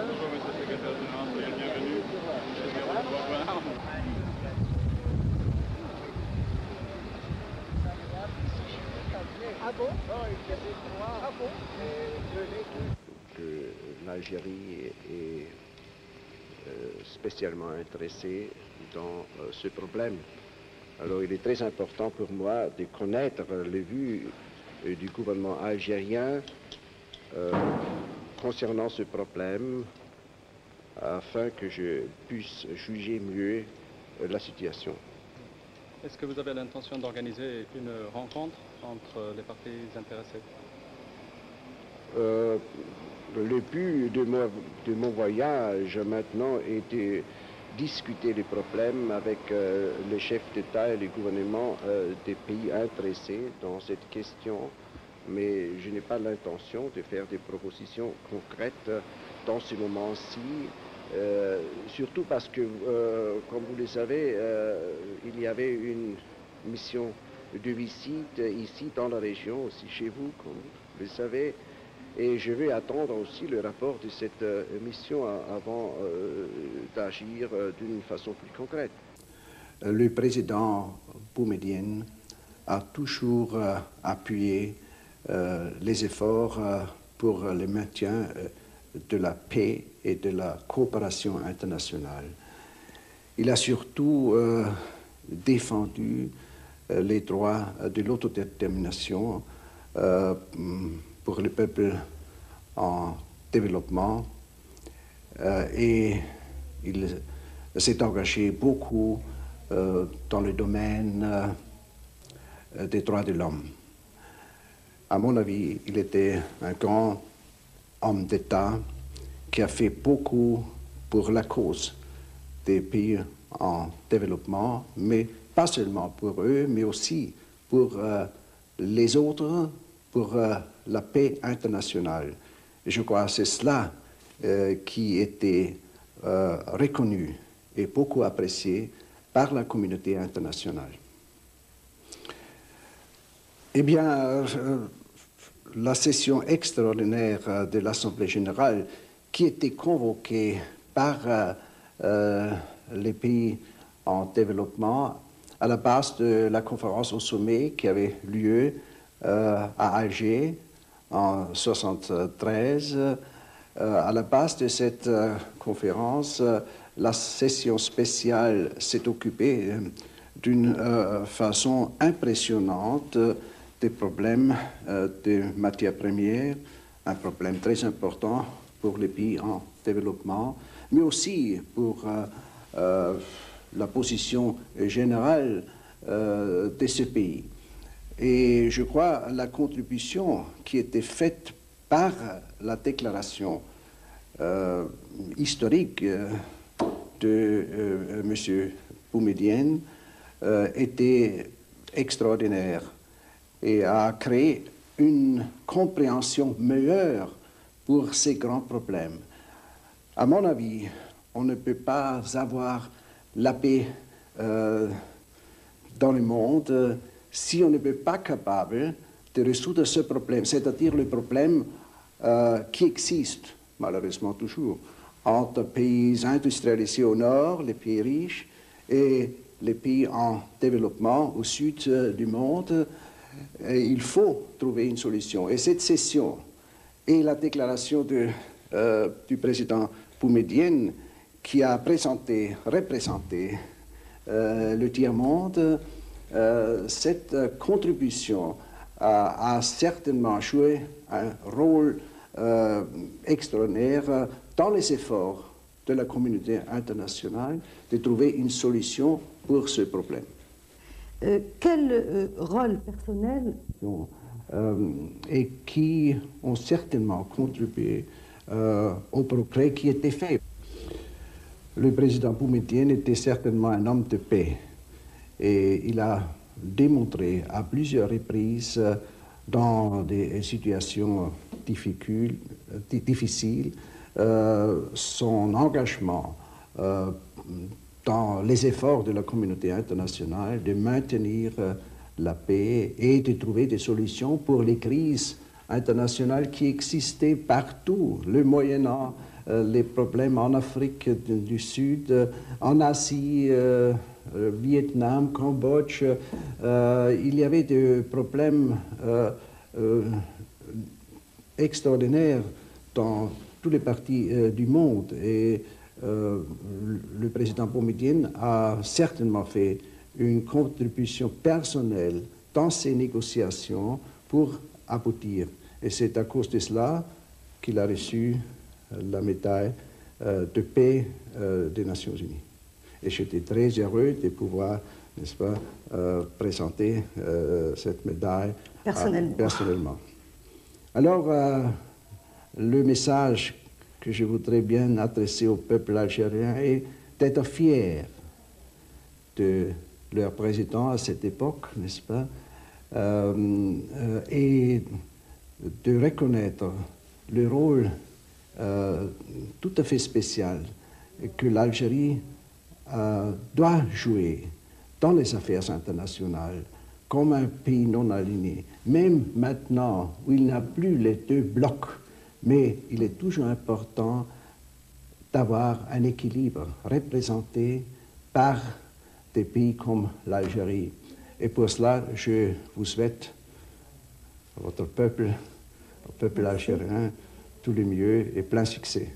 Bonjour, monsieur le secrétaire général, soyez le bienvenu. Plaisir de vous revoir. Ah bon? Ah bon? L'Algérie est spécialement intéressée dans ce problème. Alors il est très important pour moi de connaître les vues du gouvernement algérien concernant ce problème afin que je puisse juger mieux la situation. Est-ce que vous avez l'intention d'organiser une rencontre entre les parties intéressées? Le but de mon voyage maintenant est de discuter les problèmes avec les chefs d'État et les gouvernements des pays intéressés dans cette question, mais je n'ai pas l'intention de faire des propositions concrètes dans ce moment-ci, surtout parce que, comme vous le savez, il y avait une mission de visite ici dans la région, aussi chez vous, comme vous le savez. Et je vais attendre aussi le rapport de cette mission avant d'agir d'une façon plus concrète. Le président Boumedienne a toujours appuyé les efforts pour le maintien de la paix et de la coopération internationale. Il a surtout défendu les droits de l'autodétermination pour le peuple en développement et il s'est engagé beaucoup dans le domaine des droits de l'homme. À mon avis, il était un grand homme d'État qui a fait beaucoup pour la cause des pays en développement, mais pas seulement pour eux, mais aussi pour les autres, pour la paix internationale. Et je crois que c'est cela qui était reconnu et beaucoup apprécié par la communauté internationale. Eh bien, la session extraordinaire de l'Assemblée générale qui était convoquée par les pays en développement à la base de la conférence au sommet qui avait lieu à Alger en 1973. À la base de cette conférence, la session spéciale s'est occupée d'une façon impressionnante des problèmes de matières premières, un problème très important pour les pays en développement, mais aussi pour la position générale de ce pays. Et je crois la contribution qui était faite par la déclaration historique de M. Boumedienne était extraordinaire et a créé une compréhension meilleure pour ces grands problèmes. À mon avis, on ne peut pas avoir la paix dans le monde si on ne peut pas capable de résoudre ce problème, c'est-à-dire le problème qui existe, malheureusement toujours, entre pays industrialisés au nord, les pays riches, et les pays en développement au sud du monde. Il faut trouver une solution. Et cette session et la déclaration du président Boumedienne qui a représenté le tiers-monde, cette contribution a certainement joué un rôle extraordinaire dans les efforts de la communauté internationale de trouver une solution pour ce problème. Quel rôle personnel et qui ont certainement contribué au progrès qui était fait. Le président Boumedienne était certainement un homme de paix et il a démontré à plusieurs reprises dans des situations difficiles son engagement dans les efforts de la communauté internationale de maintenir la paix et de trouver des solutions pour les crises internationales qui existaient partout, le Moyen-Orient, les problèmes en Afrique du Sud, en Asie, Vietnam, Cambodge. Il y avait des problèmes extraordinaires dans toutes les parties du monde. Et le président Boumedienne a certainement fait une contribution personnelle dans ces négociations pour aboutir. Et c'est à cause de cela qu'il a reçu la médaille de paix des Nations Unies. Et j'étais très heureux de pouvoir, n'est-ce pas, présenter cette médaille personnellement. Alors, le message que je voudrais bien adresser au peuple algérien est d'être fier de leur président à cette époque, n'est-ce pas, et de reconnaître le rôle tout à fait spécial que l'Algérie doit jouer dans les affaires internationales comme un pays non aligné. Même maintenant où il n'y a plus les deux blocs, mais il est toujours important d'avoir un équilibre représenté par des pays comme l'Algérie. Et pour cela, je vous souhaite, à votre peuple, au peuple algérien, tout le mieux et plein succès.